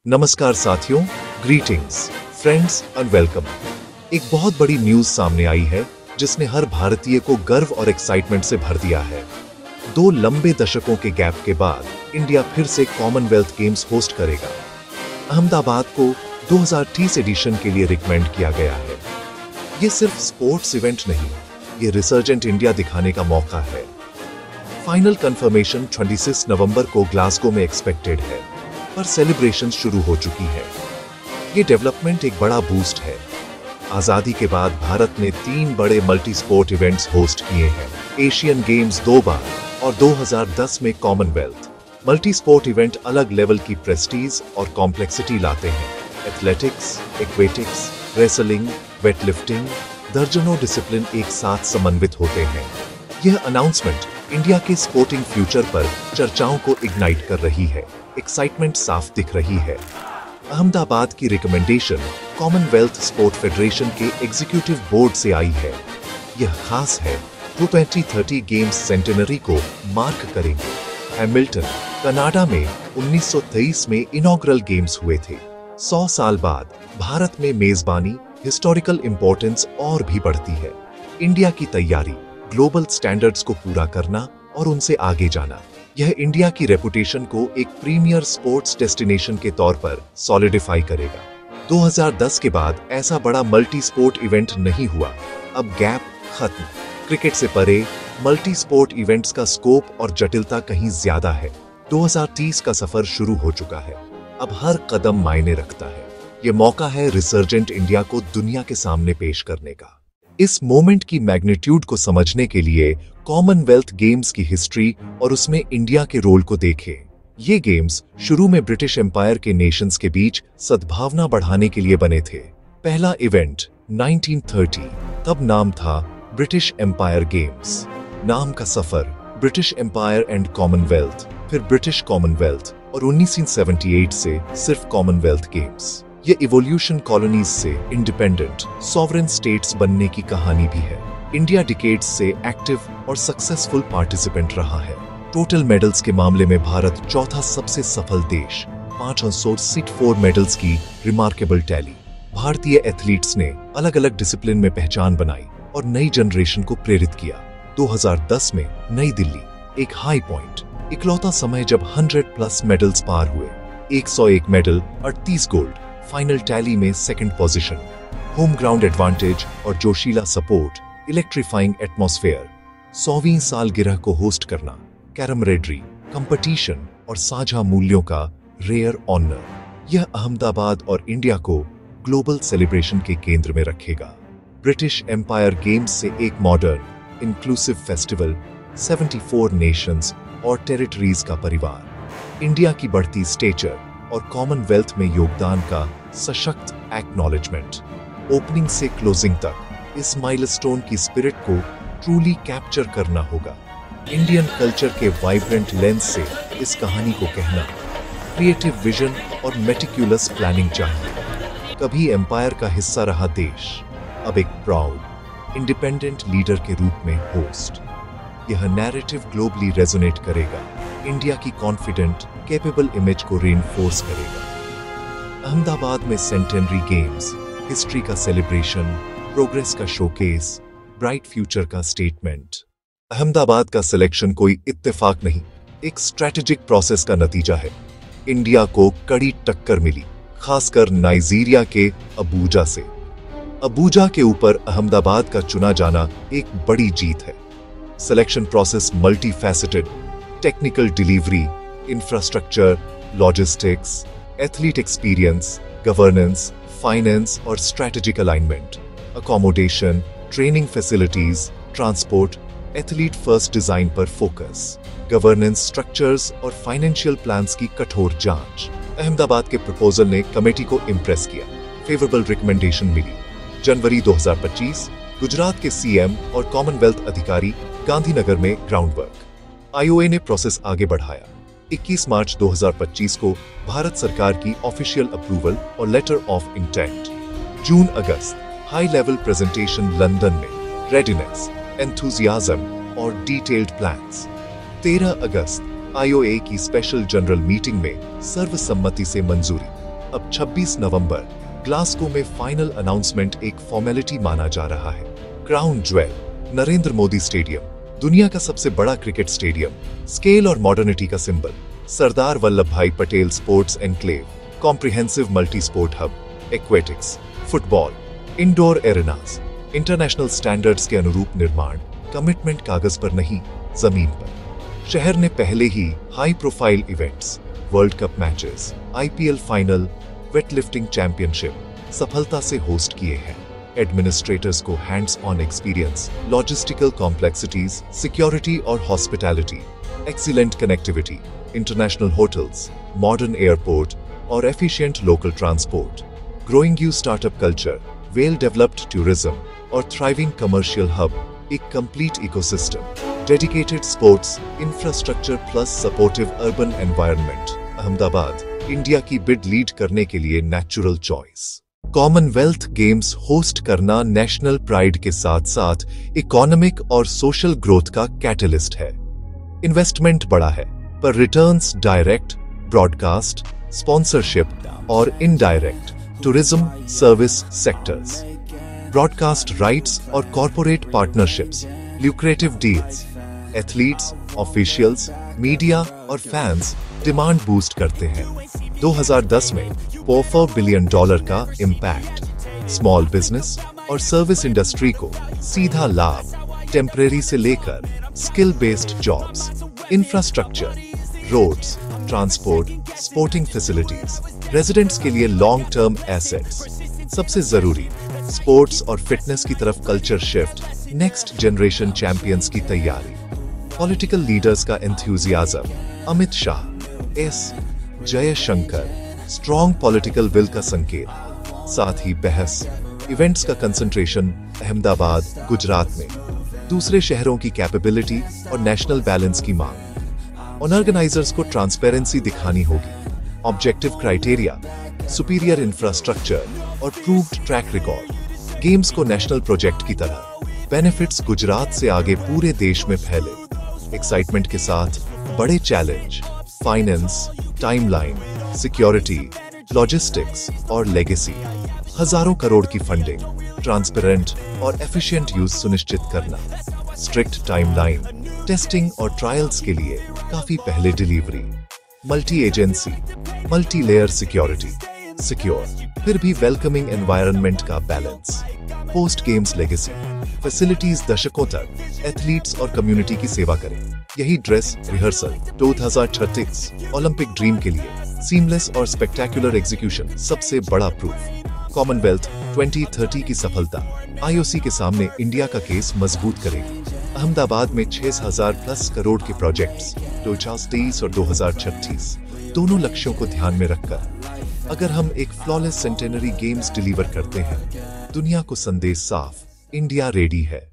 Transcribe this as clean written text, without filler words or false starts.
नमस्कार साथियों, greetings, friends and welcome. एक बहुत बड़ी न्यूज सामने आई है जिसने हर भारतीय को गर्व और एक्साइटमेंट से भर दिया है। 2 लंबे दशकों के गैप के बाद इंडिया फिर से कॉमनवेल्थ गेम्स होस्ट करेगा। अहमदाबाद को 2030 एडिशन के लिए रिकमेंड किया गया है। ये सिर्फ स्पोर्ट्स इवेंट नहीं, ये रिसर्जेंट इंडिया दिखाने का मौका है। फाइनल कंफर्मेशन 26 नवंबर को ग्लासगो में एक्सपेक्टेड है, पर सेलिब्रेशन शुरू हो चुकी है। ये डेवलपमेंट एक बड़ा बूस्ट है। आजादी के बाद भारत ने 3 बड़े मल्टी स्पोर्ट इवेंट्स होस्ट किए हैं, एशियन गेम्स 2 बार और 2010 में कॉमनवेल्थ। मल्टी स्पोर्ट इवेंट अलग लेवल की प्रेस्टीज और कॉम्प्लेक्सिटी लाते हैं। एथलेटिक्स, एक्वेटिक्स, रेसलिंग, वेटलिफ्टिंग, दर्जनों डिसिप्लिन एक साथ समन्वित होते हैं। यह अनाउंसमेंट इंडिया के स्पोर्टिंग फ्यूचर पर चर्चाओं को इग्नाइट कर रही है। एक्साइटमेंट साफ दिख रही है। अहमदाबाद की रिकमेंडेशन कॉमनवेल्थ स्पोर्ट फेडरेशन के एग्जीक्यूटिव बोर्ड से आई है। यह खास है, वो 2030 गेम्स सेंटेनरी को मार्क करेंगे। हैमिल्टन, कनाडा में 1923 में इनॉग्रल गेम्स हुए थे। 100 साल बाद भारत में मेजबानी, हिस्टोरिकल इंपॉर्टेंस और भी बढ़ती है। इंडिया की तैयारी, ग्लोबल स्टैंडर्ड्स को पूरा करना और उनसे आगे जाना, यह इंडिया की रेपुटेशन को एक प्रीमियर स्पोर्ट्स डेस्टिनेशन के तौर पर सॉलिडिफाई करेगा। 2010 के बाद ऐसा बड़ा मल्टी स्पोर्ट इवेंट नहीं हुआ। अब गैप खत्म। क्रिकेट से परे मल्टी स्पोर्ट इवेंट्स का स्कोप और जटिलता कहीं ज्यादा है। 2030 का सफर शुरू हो चुका है। अब हर कदम मायने रखता है। यह मौका है रिसर्जेंट इंडिया को दुनिया के सामने पेश करने का। इस मोमेंट की मैग्नीट्यूड को समझने के लिए कॉमनवेल्थ गेम्स की हिस्ट्री और उसमें इंडिया के रोल को देखें। ये गेम्स शुरू में ब्रिटिश एम्पायर के नेशंस के बीच सद्भावना बढ़ाने के लिए बने थे। पहला इवेंट 1930, तब नाम था ब्रिटिश एम्पायर गेम्स। नाम का सफर, ब्रिटिश एम्पायर एंड कॉमनवेल्थ, फिर ब्रिटिश कॉमनवेल्थ और 1978 से सिर्फ कॉमनवेल्थ गेम्स। ये इवोल्यूशन कॉलोनीज से इंडिपेंडेंट सॉवरेन स्टेट्स बनने की कहानी भी है। इंडिया डिकेड्स से एक्टिव और सक्सेसफुल पार्टिसिपेंट रहा है। टोटल मेडल्स के मामले में भारत चौथा सबसे सफल देश, 564 मेडल्स की रिमार्केबल टैली। भारतीय एथलीट्स ने अलग अलग डिसिप्लिन में पहचान बनाई और नई जनरेशन को प्रेरित किया। 2010 में नई दिल्ली, एक हाई पॉइंट, इकलौता समय जब 100+ मेडल्स पार हुए। 101 मेडल, 38 गोल्ड, फाइनल टैली में second position. Home ground advantage और जोशीला सपोर्ट, इलेक्ट्रीफाइंग एटमॉस्फेयर। 100वीं सालगिरह को होस्ट करना, कैरमरेडरी, कंपटीशन और साझा मूल्यों का रेयर ऑनर। यह अहमदाबाद और इंडिया को ग्लोबल सेलिब्रेशन के केंद्र में रखेगा। ब्रिटिश एम्पायर गेम्स से एक मॉडर्न, इंक्लूसिव फेस्टिवल, 74 नेशंस और टेरिटरीज का परिवार। इंडिया की बढ़ती स्टेचर और कॉमनवेल्थ में योगदान का सशक्त एक्नॉलेजमेंट। ओपनिंग से क्लोजिंग तक इस माइलस्टोन की स्पिरिट को ट्रूली कैप्चर करना होगा। इंडियन कल्चर के वाइब्रेंट लेंस से इस कहानी को कहना। क्रिएटिव विजन और मेटिक्यूलस प्लानिंग चाहिए। कभी एम्पायर का हिस्सा रहा देश, अब एक प्राउड, इंडिपेंडेंट लीडर के रूप में होस्ट। यह नैरेटिव ग्लोबली रेजोनेट करेगा, इंडिया की कॉन्फिडेंट, कैपेबल इमेज को रीइंफोर्स करेगा। अहमदाबाद में सेंटेनरी गेम्स, हिस्ट्री का सेलिब्रेशन, प्रोग्रेस का शोकेस, ब्राइट फ्यूचर का स्टेटमेंट। अहमदाबाद का सिलेक्शन कोई इत्तेफाक नहीं, एक स्ट्रेटेजिक प्रोसेस का नतीजा है। इंडिया को कड़ी टक्कर मिली, खासकर नाइजीरिया के अबूजा से। अबूजा के ऊपर अहमदाबाद का चुना जाना एक बड़ी जीत है। Selection process multifaceted, technical delivery, infrastructure, logistics, athlete experience, governance, finance और strategic alignment, accommodation, training facilities, transport, athlete first design पर फोकस, गवर्नेंस स्ट्रक्चर्स और फाइनेंशियल प्लान्स की कठोर जांच। अहमदाबाद के प्रपोजल ने कमेटी को इम्प्रेस किया, फेवरेबल रिकमेंडेशन मिली। जनवरी 2025 गुजरात के सीएम और कॉमनवेल्थ अधिकारी गांधीनगर में ग्राउंड वर्क। आईओए ने प्रोसेस आगे बढ़ाया। 21 मार्च 2025 को भारत सरकार की ऑफिशियल अप्रूवल और लेटर ऑफ इंटेंट। जून अगस्त हाई लेवल प्रेजेंटेशन लंदन में, रेडीनेस, एंथुजियाज्म और डिटेल्ड प्लान्स। 13 अगस्त आईओए की स्पेशल जनरल मीटिंग में सर्वसम्मति से मंजूरी। अब 26 नवंबर ग्लासगो में फाइनल अनाउंसमेंट एक फॉर्मेलिटी माना जा रहा है। Crown jewel, Narendra Modi stadium, दुनिया का सबसे बड़ा क्रिकेट स्टेडियम, स्केल और मॉडर्निटी का सिंबल, सरदार वल्लभ भाई Patel sports enclave, comprehensive multi sport hub, aquatics, football, indoor arenas, international standards के अनुरूप निर्माण, कमिटमेंट कागज पर नहीं, जमीन पर। शहर ने पहले ही high profile events, world cup matches, IPL final, weightlifting championship सफलता से होस्ट किए हैं। एडमिनिस्ट्रेटर्स को hands on experience, logistical complexities, security और hospitality, excellent connectivity, international hotels, modern airport और efficient local transport, growing you startup culture, well developed tourism और thriving commercial hub, एक complete ecosystem, dedicated sports infrastructure plus supportive urban environment. Ahmedabad India की bid lead करने के लिए natural choice. Commonwealth Games host करना national pride के साथ साथ इकोनॉमिक और सोशल ग्रोथ का कैटलिस्ट है। इन्वेस्टमेंट बड़ा है पर रिटर्न्स डायरेक्ट, ब्रॉडकास्ट, स्पॉन्सरशिप और indirect, tourism, service sectors, broadcast rights और corporate partnerships, lucrative deals, athletes, officials, media और फैंस डिमांड बूस्ट करते हैं। 2010 में $4 बिलियन का इम्पैक्ट, स्मॉल बिजनेस और सर्विस इंडस्ट्री को सीधा लाभ, टेम्परेरी से लेकर skill based jobs, infrastructure, roads, transport, sporting facilities, residents के लिए लॉन्ग टर्म एसेट्स, सबसे जरूरी स्पोर्ट्स और फिटनेस की तरफ culture shift, next generation champions की तैयारी, पॉलिटिकल लीडर्स का enthusiasm, Amit Shah, S Jaishankar, strong political will का संकेत, साथ ही बहस, इवेंट्स का कंसंट्रेशन अहमदाबाद, गुजरात में, दूसरे शहरों की कैपेबिलिटी और नेशनल बैलेंस की मांग। ऑर्गेनाइजर्स को ट्रांसपेरेंसी दिखानी होगी, ऑब्जेक्टिव क्राइटेरिया, सुपीरियर इंफ्रास्ट्रक्चर और प्रूव्ड ट्रैक रिकॉर्ड, गेम्स को नेशनल प्रोजेक्ट की तरह, बेनिफिट्स गुजरात से आगे पूरे देश में फैले, एक्साइटमेंट के साथ बड़े challenge, finance, timeline, security, logistics और लेगेसी, हजारों करोड़ की फंडिंग, ट्रांसपेरेंट और एफिशिएंट यूज सुनिश्चित करना, स्ट्रिक्ट टाइमलाइन, टेस्टिंग और ट्रायल्स के लिए काफी पहले delivery, multi agency, multi layer security, secure फिर भी वेलकमिंग एनवायरनमेंट का balance, post games legacy, facilities दशकों तक एथलीट्स और कम्युनिटी की सेवा करें। यही ड्रेस रिहर्सल 2036 ओलंपिक ड्रीम के लिए सीमलेस और स्पेक्टेकुलर एग्जीक्यूशन सबसे बड़ा प्रूफ। कॉमनवेल्थ 2030 की सफलता आईओसी के सामने इंडिया का केस मजबूत करेगी। अहमदाबाद में 6000 प्लस करोड़ के प्रोजेक्ट्स 2023 और 2036 दोनों लक्ष्यों को ध्यान में रखकर अगर हम एक फ्लॉलेस सेंटेनरी गेम्स डिलीवर करते हैं, दुनिया को संदेश साफ, इंडिया रेडी है।